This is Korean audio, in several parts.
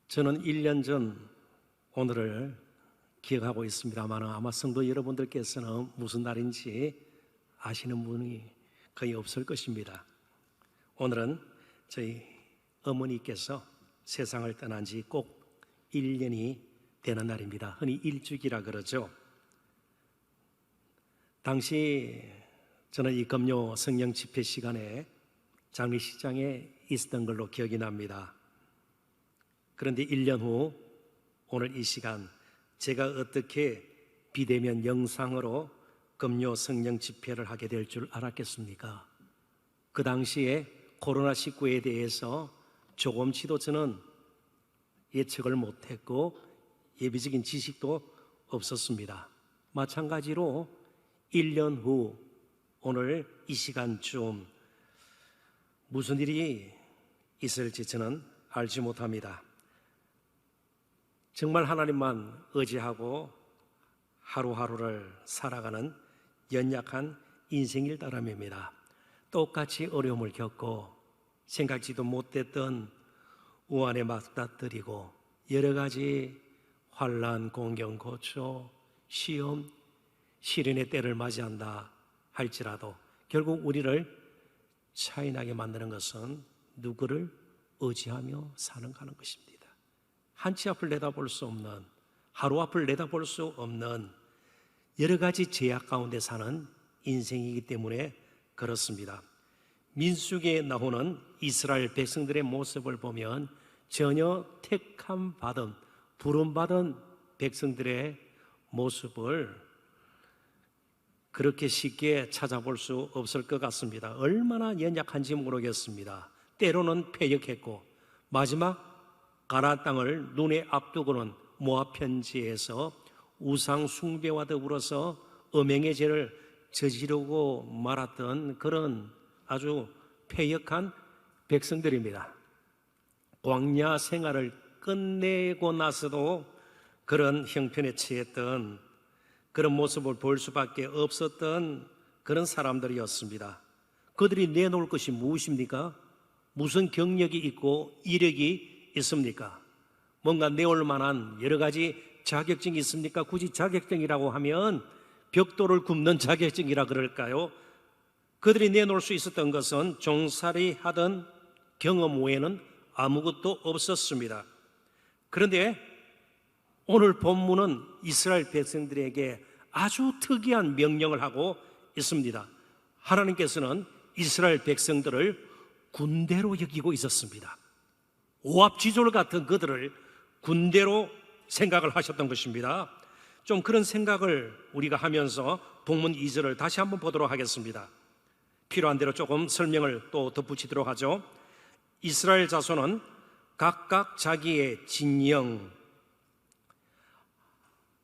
저는 1년 전 오늘을 기억하고 있습니다만 아마 성도 여러분들께서는 무슨 날인지 아시는 분이 거의 없을 것입니다. 오늘은 저희 어머니께서 세상을 떠난 지 꼭 1년이 되는 날입니다. 흔히 일주기라 그러죠. 당시 저는 이 금요 성령 집회 시간에 장례식장에 있었던 걸로 기억이 납니다. 그런데 1년 후 오늘 이 시간 제가 어떻게 비대면 영상으로 금요 성령 집회를 하게 될 줄 알았겠습니까? 그 당시에 코로나19에 대해서 조금치도 저는 예측을 못했고 예비적인 지식도 없었습니다. 마찬가지로 1년 후 오늘 이 시간쯤 무슨 일이 있을지 저는 알지 못합니다. 정말 하나님만 의지하고 하루하루를 살아가는 연약한 인생일따름입니다. 똑같이 어려움을 겪고 생각지도 못했던 우환에 맞닥뜨리고 여러 가지 환난, 공경, 고초, 시험, 시련의 때를 맞이한다 할지라도 결국 우리를 차이나게 만드는 것은 누구를 의지하며 사는가 하는 것입니다. 한치 앞을 내다볼 수 없는, 하루 앞을 내다볼 수 없는 여러 가지 제약 가운데 사는 인생이기 때문에 그렇습니다. 민수기에 나오는 이스라엘 백성들의 모습을 보면 전혀 택함 받은, 부름 받은 백성들의 모습을 그렇게 쉽게 찾아볼 수 없을 것 같습니다. 얼마나 연약한지 모르겠습니다. 때로는 패역했고 마지막 가나안 땅을 눈에 앞두고는 모압 편지에서 우상 숭배와 더불어서 음행의 죄를 저지르고 말았던 그런 아주 패역한 백성들입니다. 광야 생활을 끝내고 나서도 그런 형편에 처했던 그런 모습을 볼 수밖에 없었던 그런 사람들이었습니다. 그들이 내놓을 것이 무엇입니까? 무슨 경력이 있고 이력이 있습니까? 뭔가 내올 만한 여러 가지 자격증이 있습니까? 굳이 자격증이라고 하면 벽돌을 굽는 자격증이라 그럴까요? 그들이 내놓을 수 있었던 것은 종살이 하던 경험 외에는 아무것도 없었습니다. 그런데 오늘 본문은 이스라엘 백성들에게 아주 특이한 명령을 하고 있습니다. 하나님께서는 이스라엘 백성들을 군대로 여기고 있었습니다. 오합지졸 같은 그들을 군대로 생각을 하셨던 것입니다. 좀 그런 생각을 우리가 하면서 본문 2절을 다시 한번 보도록 하겠습니다. 필요한 대로 조금 설명을 또 덧붙이도록 하죠. 이스라엘 자손은 각각 자기의 진영,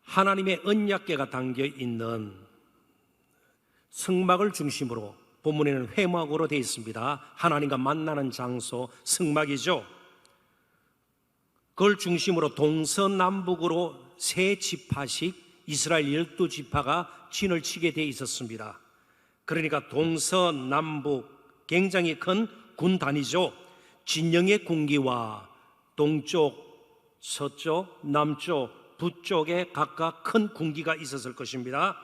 하나님의 언약궤가 담겨 있는 성막을 중심으로, 본문에는 회막으로 되어 있습니다. 하나님과 만나는 장소, 성막이죠. 그걸 중심으로 동서남북으로 세 지파씩 이스라엘 12지파가 진을 치게 되어 있었습니다. 그러니까 동서남북 굉장히 큰 군단이죠. 진영의 군기와 동쪽, 서쪽, 남쪽, 북쪽에 각각 큰 군기가 있었을 것입니다.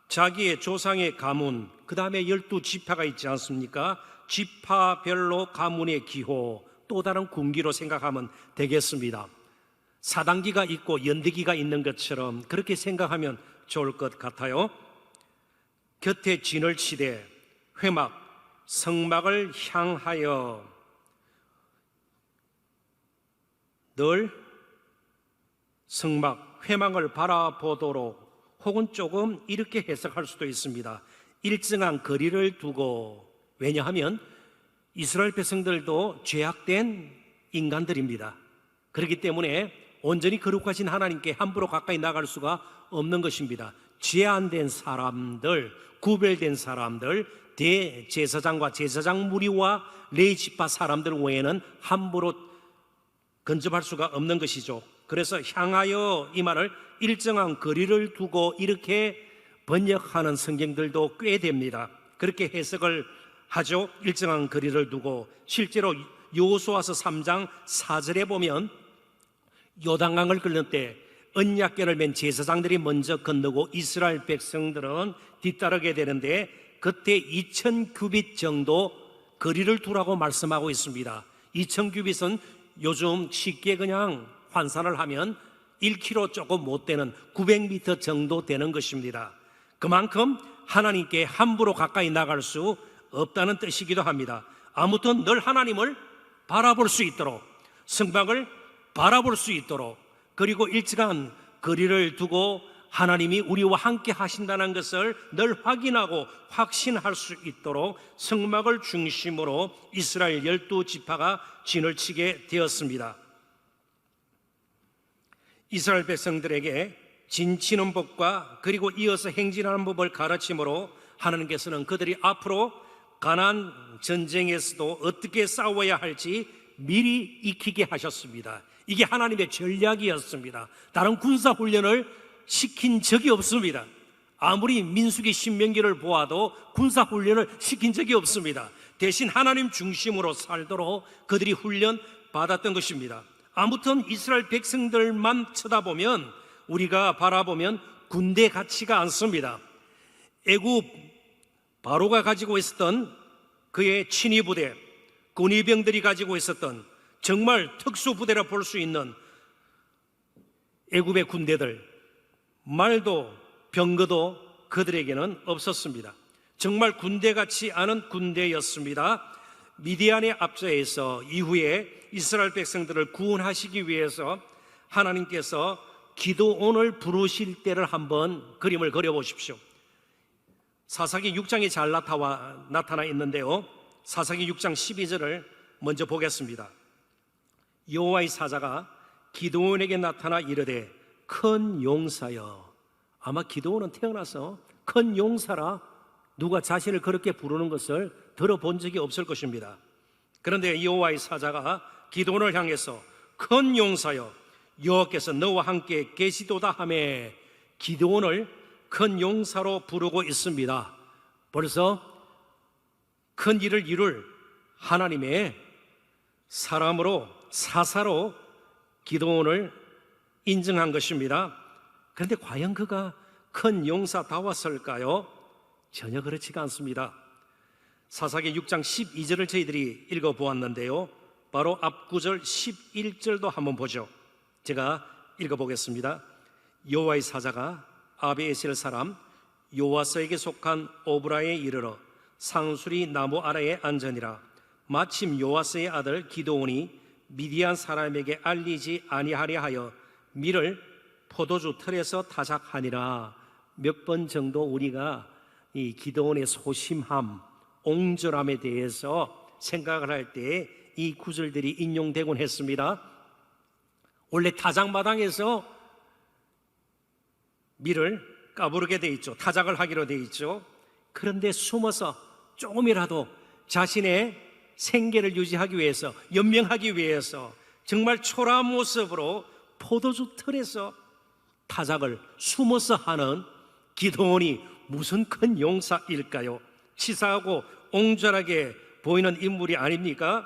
자기의 조상의 가문, 그 다음에 12지파가 있지 않습니까? 지파별로 가문의 기호, 또 다른 군기로 생각하면 되겠습니다. 사단기가 있고 연대기가 있는 것처럼 그렇게 생각하면 좋을 것 같아요. 곁에 진을 치되 회막, 성막을 향하여 늘 성막, 회막을 바라보도록, 혹은 조금 이렇게 해석할 수도 있습니다. 일정한 거리를 두고, 왜냐하면 이스라엘 백성들도 죄악된 인간들입니다. 그렇기 때문에 온전히 거룩하신 하나님께 함부로 가까이 나갈 수가 없는 것입니다. 제한된 사람들, 구별된 사람들, 대제사장과 제사장 무리와 레위지파 사람들 외에는 함부로 근접할 수가 없는 것이죠. 그래서 향하여 이 말을 일정한 거리를 두고 이렇게 번역하는 성경들도 꽤 됩니다. 그렇게 해석을 하죠. 일정한 거리를 두고. 실제로 여호수아서 3장 4절에 보면 요단강을 건널 때 언약궤를 맨 제사장들이 먼저 건너고 이스라엘 백성들은 뒤따르게 되는데, 그때 2000규빗 정도 거리를 두라고 말씀하고 있습니다. 2000규빗은 요즘 쉽게 그냥 환산을 하면 1km 조금 못 되는 900m 정도 되는 것입니다. 그만큼 하나님께 함부로 가까이 나갈 수 없다는 뜻이기도 합니다. 아무튼 늘 하나님을 바라볼 수 있도록, 성막을 바라볼 수 있도록, 그리고 일정한 거리를 두고 하나님이 우리와 함께 하신다는 것을 늘 확인하고 확신할 수 있도록 성막을 중심으로 이스라엘 12지파가 진을 치게 되었습니다. 이스라엘 백성들에게 진 치는 법과 그리고 이어서 행진하는 법을 가르침으로 하나님께서는 그들이 앞으로 가나안 전쟁에서도 어떻게 싸워야 할지 미리 익히게 하셨습니다. 이게 하나님의 전략이었습니다. 다른 군사 훈련을 시킨 적이 없습니다. 아무리 민수기 신명기를 보아도 군사 훈련을 시킨 적이 없습니다. 대신 하나님 중심으로 살도록 그들이 훈련 받았던 것입니다. 아무튼 이스라엘 백성들만 쳐다보면, 우리가 바라보면 군대 같지가 않습니다. 애굽 바로가 가지고 있었던 그의 친위 부대, 군의병들이 가지고 있었던 정말 특수 부대라 볼 수 있는 애굽의 군대들, 말도 병거도 그들에게는 없었습니다. 정말 군대 같지 않은 군대였습니다. 미디안의 압제에서 이후에 이스라엘 백성들을 구원하시기 위해서 하나님께서 기드온을 부르실 때를 한번 그림을 그려보십시오. 사사기 6장에 잘 나타나 있는데요, 사사기 6장 12절을 먼저 보겠습니다. 여호와의 사자가 기드온에게 나타나 이르되 큰 용사여. 아마 기드온은 태어나서 큰 용사라 누가 자신을 그렇게 부르는 것을 들어본 적이 없을 것입니다. 그런데 여호와의 사자가 기드온을 향해서 큰 용사여, 여호와께서 너와 함께 계시도다 하매 기드온을 큰 용사로 부르고 있습니다. 벌써 큰 일을 이룰 하나님의 사람으로, 사사로 기드온을 인정한 것입니다. 그런데 과연 그가 큰 용사다웠을까요? 전혀 그렇지가 않습니다. 사사기 6장 12절을 저희들이 읽어보았는데요, 바로 앞구절 11절도 한번 보죠. 제가 읽어보겠습니다. 여호와의 사자가 아비에셀 사람 요아스에게 속한 오브라에 이르러 상수리 나무 아래에 앉으니라. 마침 요아스의 아들 기드온이 미디안 사람에게 알리지 아니하려 하여 밀을 포도주 틀에서 타작하니라. 몇 번 정도 우리가 이 기드온의 소심함, 옹졸함에 대해서 생각을 할 때 이 구절들이 인용되곤 했습니다. 원래 타작마당에서 밀을 까부르게 돼 있죠. 타작을 하기로 돼 있죠. 그런데 숨어서 조금이라도 자신의 생계를 유지하기 위해서, 연명하기 위해서 정말 초라한 모습으로 포도주 틀에서 타작을 숨어서 하는 기드온이 무슨 큰 용사일까요? 치사하고 옹졸하게 보이는 인물이 아닙니까?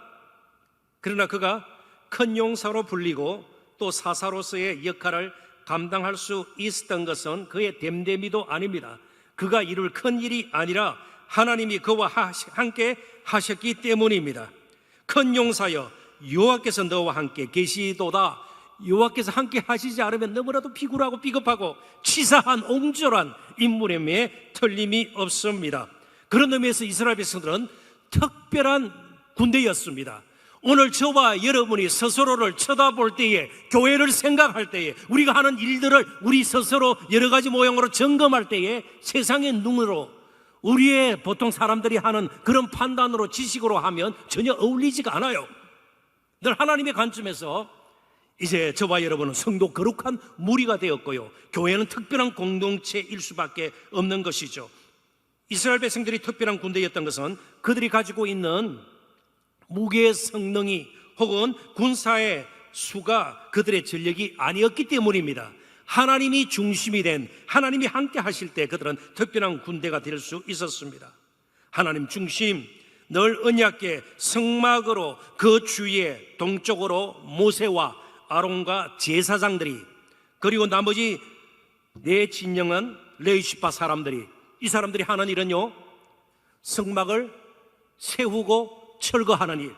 그러나 그가 큰 용사로 불리고 또 사사로서의 역할을 감당할 수 있었던 것은 그의 됨됨이도 아닙니다. 그가 이룰 큰 일이 아니라 하나님이 그와 함께 하셨기 때문입니다. 큰 용사여, 여호와께서 너와 함께 계시도다. 여호와께서 함께 하시지 않으면 너무나도 비굴하고 비겁하고 치사한 옹졸한 인물임에 틀림이 없습니다. 그런 의미에서 이스라엘 백성들은 특별한 군대였습니다. 오늘 저와 여러분이 스스로를 쳐다볼 때에, 교회를 생각할 때에, 우리가 하는 일들을 우리 스스로 여러 가지 모양으로 점검할 때에 세상의 눈으로, 우리의 보통 사람들이 하는 그런 판단으로, 지식으로 하면 전혀 어울리지가 않아요. 늘 하나님의 관점에서 이제 저와 여러분은 성도 거룩한 무리가 되었고요, 교회는 특별한 공동체일 수밖에 없는 것이죠. 이스라엘 백성들이 특별한 군대였던 것은 그들이 가지고 있는 무기의 성능이 혹은 군사의 수가 그들의 전력이 아니었기 때문입니다. 하나님이 중심이 된, 하나님이 함께 하실 때 그들은 특별한 군대가 될 수 있었습니다. 하나님 중심, 늘 언약궤 성막으로 그 주위에 동쪽으로 모세와 아론과 제사장들이, 그리고 나머지 네 진영은 레위지파 사람들이, 이 사람들이 하는 일은요, 성막을 세우고 철거하는 일,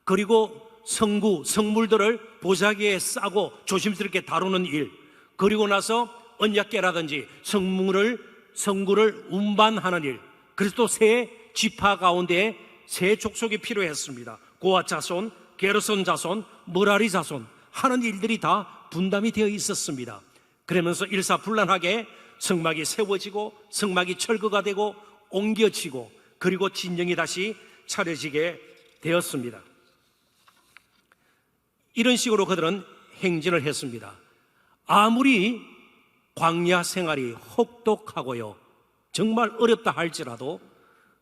그리고 성물들을 보자기에 싸고 조심스럽게 다루는 일, 그리고 나서 언약궤라든지 성구를 운반하는 일, 그래서 또 세 지파 가운데 세 족속이 필요했습니다. 고아 자손, 게르손 자손, 머라리 자손 하는 일들이 다 분담이 되어 있었습니다. 그러면서 일사불란하게 성막이 세워지고 성막이 철거가 되고 옮겨지고, 그리고 진영이 다시 차려지게 되었습니다. 이런 식으로 그들은 행진을 했습니다. 아무리 광야 생활이 혹독하고요, 정말 어렵다 할지라도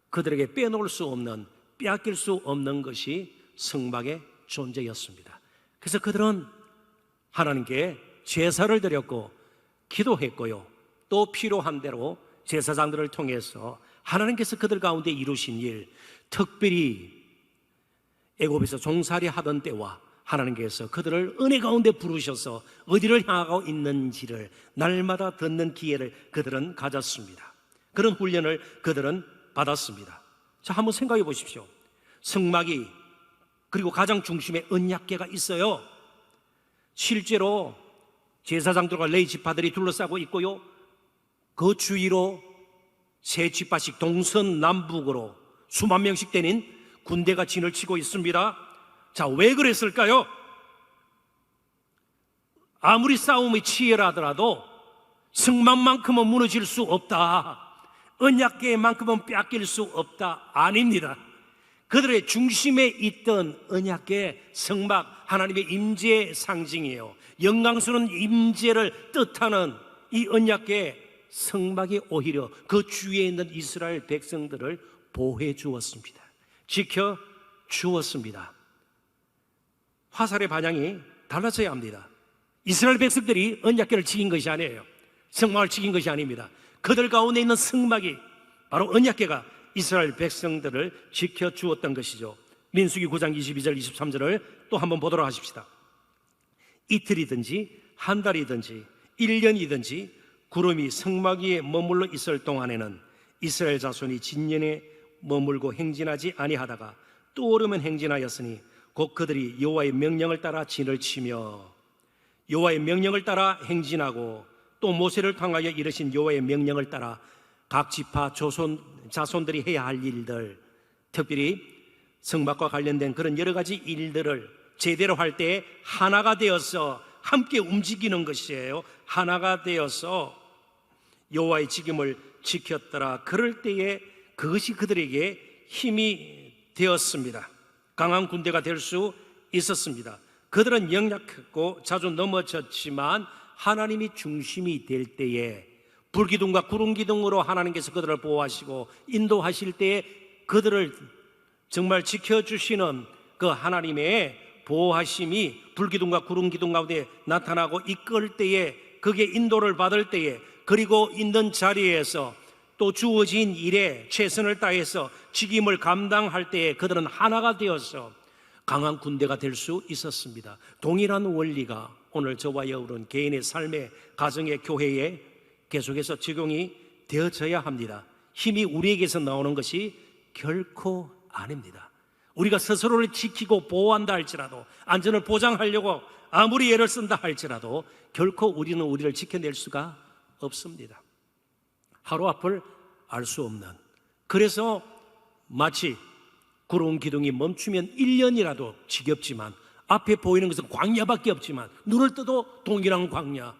그들에게 빼놓을 수 없는, 빼앗길 수 없는 것이 성막의 존재였습니다. 그래서 그들은 하나님께 제사를 드렸고 기도했고요, 또 필요한 대로 제사장들을 통해서 하나님께서 그들 가운데 이루신 일, 특별히 애굽에서 종살이 하던 때와 하나님께서 그들을 은혜 가운데 부르셔서 어디를 향하고 있는지를 날마다 듣는 기회를 그들은 가졌습니다. 그런 훈련을 그들은 받았습니다. 자, 한번 생각해 보십시오. 성막이, 그리고 가장 중심에 언약궤가 있어요. 실제로 제사장들과 레위 지파들이 둘러싸고 있고요, 그 주위로 세 지파씩 동서남북으로 수만 명씩 되는 군대가 진을 치고 있습니다. 자, 왜 그랬을까요? 아무리 싸움이 치열하더라도 성막만큼은 무너질 수 없다, 언약궤만큼은 빼앗길 수 없다. 아닙니다. 그들의 중심에 있던 언약궤, 성막, 하나님의 임재의 상징이에요. 영광스러운 임재를 뜻하는 이 언약궤 성막이 오히려 그 주위에 있는 이스라엘 백성들을 보호해 주었습니다. 지켜 주었습니다. 화살의 방향이 달라져야 합니다. 이스라엘 백성들이 언약궤를 지킨 것이 아니에요. 성막을 지킨 것이 아닙니다. 그들 가운데 있는 성막이, 바로 언약궤가 이스라엘 백성들을 지켜주었던 것이죠. 민수기 9장 22절 23절을 또 한번 보도록 하십시다. 이틀이든지 한 달이든지 1년이든지 구름이 성막 위에 머물러 있을 동안에는 이스라엘 자손이 진년에 머물고 행진하지 아니하다가 또 오르면 행진하였으니 곧 그들이 여호와의 명령을 따라 진을 치며, 여호와의 명령을 따라 행진하고 또 모세를 통하여 이르신 여호와의 명령을 따라 각 지파 자손들이 해야 할 일들, 특별히 성막과 관련된 그런 여러 가지 일들을 제대로 할 때 하나가 되어서 함께 움직이는 것이에요. 하나가 되어서 여호와의 직임을 지켰더라. 그럴 때에 그것이 그들에게 힘이 되었습니다. 강한 군대가 될 수 있었습니다. 그들은 연약했고 자주 넘어졌지만 하나님이 중심이 될 때에, 불기둥과 구름기둥으로 하나님께서 그들을 보호하시고 인도하실 때에 그들을 정말 지켜주시는 그 하나님의 보호하심이 불기둥과 구름기둥 가운데 나타나고 이끌 때에, 그게 인도를 받을 때에, 그리고 있는 자리에서 또 주어진 일에 최선을 다해서 직임을 감당할 때에 그들은 하나가 되어서 강한 군대가 될 수 있었습니다. 동일한 원리가 오늘 저와 여러분 개인의 삶의, 가정의, 교회에 계속해서 적용이 되어져야 합니다. 힘이 우리에게서 나오는 것이 결코 아닙니다. 우리가 스스로를 지키고 보호한다 할지라도, 안전을 보장하려고 아무리 애를 쓴다 할지라도 결코 우리는 우리를 지켜낼 수가 없습니다. 하루 앞을 알 수 없는, 그래서 마치 구름 기둥이 멈추면 1년이라도 지겹지만 앞에 보이는 것은 광야밖에 없지만 눈을 떠도 동일한 광야,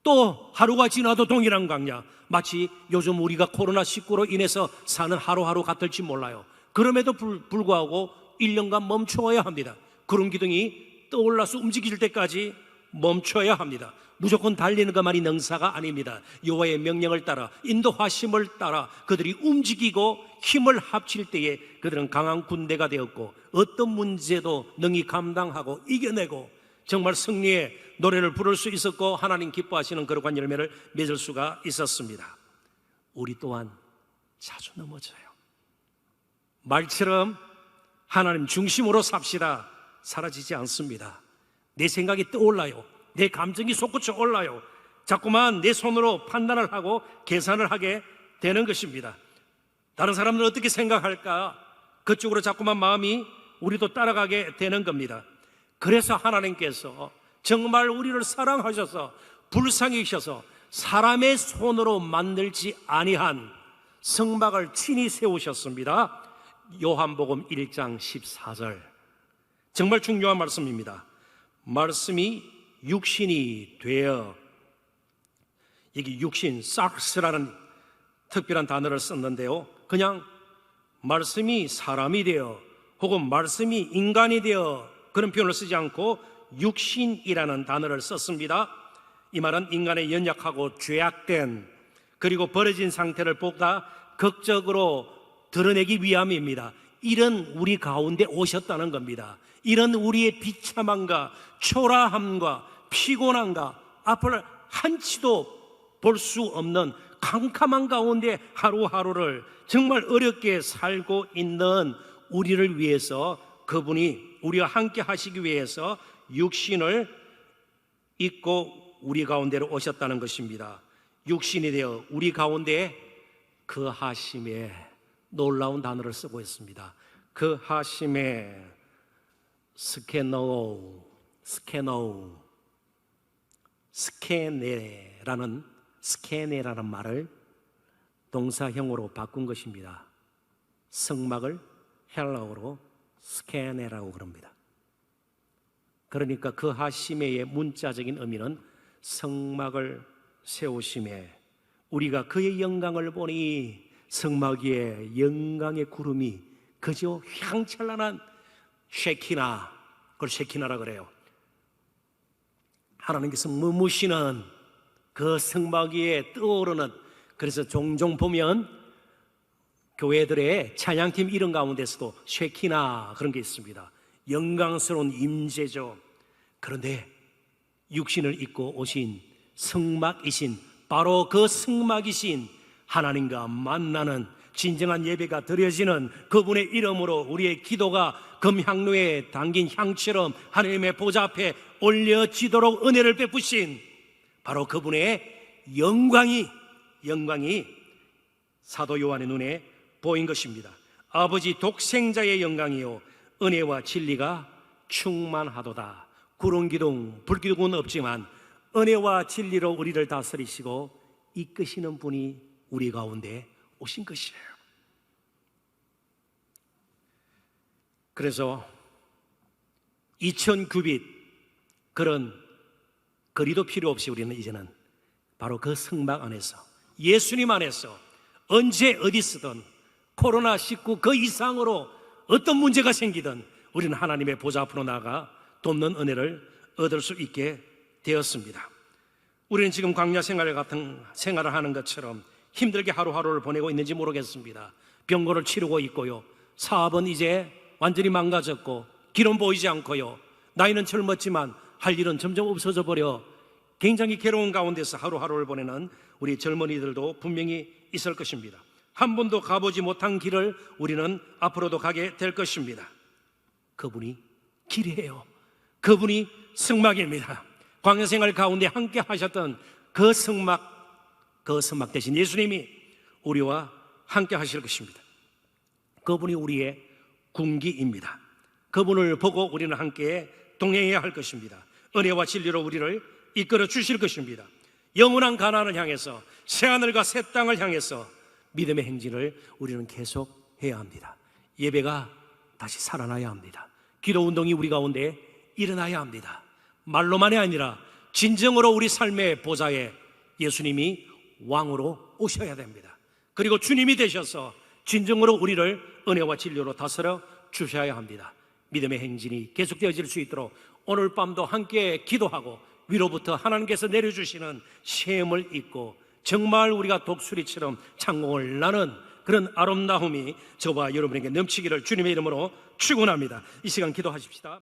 또 하루가 지나도 동일한 광야, 마치 요즘 우리가 코로나19로 인해서 사는 하루하루 같을지 몰라요. 그럼에도 불구하고 1년간 멈춰야 합니다. 구름 기둥이 떠올라서 움직일 때까지 멈춰야 합니다. 무조건 달리는 것만이 능사가 아닙니다. 여호와의 명령을 따라, 인도하심을 따라 그들이 움직이고 힘을 합칠 때에 그들은 강한 군대가 되었고 어떤 문제도 능히 감당하고 이겨내고 정말 승리의 노래를 부를 수 있었고 하나님 기뻐하시는 거룩한 열매를 맺을 수가 있었습니다. 우리 또한 자주 넘어져요. 말처럼 하나님 중심으로 삽시다 사라지지 않습니다. 내 생각이 떠올라요. 내 감정이 솟구쳐 올라요. 자꾸만 내 손으로 판단을 하고 계산을 하게 되는 것입니다. 다른 사람들은 어떻게 생각할까? 그쪽으로 자꾸만 마음이 우리도 따라가게 되는 겁니다. 그래서 하나님께서 정말 우리를 사랑하셔서 불쌍히 여기셔서 사람의 손으로 만들지 아니한 성막을 친히 세우셨습니다. 요한복음 1장 14절. 정말 중요한 말씀입니다. 말씀이 육신이 되어, 여기 육신, sarx라는 특별한 단어를 썼는데요, 그냥 말씀이 사람이 되어 혹은 말씀이 인간이 되어 그런 표현을 쓰지 않고 육신이라는 단어를 썼습니다. 이 말은 인간의 연약하고 죄악된 그리고 버려진 상태를 보다 극적으로 드러내기 위함입니다. 이런 우리 가운데 오셨다는 겁니다. 이런 우리의 비참함과 초라함과 피곤함과 앞을 한치도 볼 수 없는 캄캄한 가운데 하루하루를 정말 어렵게 살고 있는 우리를 위해서 그분이 우리와 함께 하시기 위해서 육신을 입고 우리 가운데로 오셨다는 것입니다. 육신이 되어 우리 가운데 그 하심에, 놀라운 단어를 쓰고 있습니다. 그 하심에 스케네라는 말을 동사형으로 바꾼 것입니다. 성막을 헬라어로 스케네라고 그럽니다. 그러니까 그 하심의 문자적인 의미는 성막을 세우심에 우리가 그의 영광을 보니 성막 위에 영광의 구름이 그저 휘황찬란한 쉐키나, 그걸 쉐키나라 그래요. 하나님께서 머무시는 그 성막 위에 떠오르는, 그래서 종종 보면 교회들의 찬양팀 이름 가운데서도 쉐키나 그런 게 있습니다. 영광스러운 임재죠. 그런데 육신을 입고 오신 성막이신, 바로 그 성막이신 하나님과 만나는 진정한 예배가 드려지는 그분의 이름으로 우리의 기도가 금향로에 담긴 향처럼 하나님의 보좌 앞에 올려지도록 은혜를 베푸신 바로 그분의 영광이 사도 요한의 눈에 보인 것입니다. 아버지 독생자의 영광이요 은혜와 진리가 충만하도다. 구름기둥 불기둥은 없지만 은혜와 진리로 우리를 다스리시고 이끄시는 분이 우리 가운데 오신 것이에요. 그래서 2000규빗 그런 거리도 필요 없이 우리는 이제는 바로 그 성막 안에서, 예수님 안에서 언제 어디서든 코로나19 그 이상으로 어떤 문제가 생기든 우리는 하나님의 보좌 앞으로 나아가 돕는 은혜를 얻을 수 있게 되었습니다. 우리는 지금 광야 생활 같은 생활을 하는 것처럼 힘들게 하루하루를 보내고 있는지 모르겠습니다. 병고를 치르고 있고요, 사업은 이제 완전히 망가졌고 길은 보이지 않고요, 나이는 젊었지만 할 일은 점점 없어져 버려 굉장히 괴로운 가운데서 하루하루를 보내는 우리 젊은이들도 분명히 있을 것입니다. 한 번도 가보지 못한 길을 우리는 앞으로도 가게 될 것입니다. 그분이 길이에요. 그분이 성막입니다. 광야생활 가운데 함께 하셨던 그 성막 대신 예수님이 우리와 함께 하실 것입니다. 그분이 우리의 군기입니다. 그분을 보고 우리는 함께 동행해야 할 것입니다. 은혜와 진리로 우리를 이끌어 주실 것입니다. 영원한 가나안을 향해서, 새하늘과 새 땅을 향해서 믿음의 행진을 우리는 계속 해야 합니다. 예배가 다시 살아나야 합니다. 기도 운동이 우리 가운데 일어나야 합니다. 말로만이 아니라 진정으로 우리 삶의 보좌에 예수님이 왕으로 오셔야 됩니다. 그리고 주님이 되셔서 진정으로 우리를 은혜와 진리로 다스려 주셔야 합니다. 믿음의 행진이 계속되어질 수 있도록 오늘 밤도 함께 기도하고 위로부터 하나님께서 내려주시는 셈을 잊고 정말 우리가 독수리처럼 창공을 나는 그런 아름다움이 저와 여러분에게 넘치기를 주님의 이름으로 축원합니다. 이 시간 기도하십시다.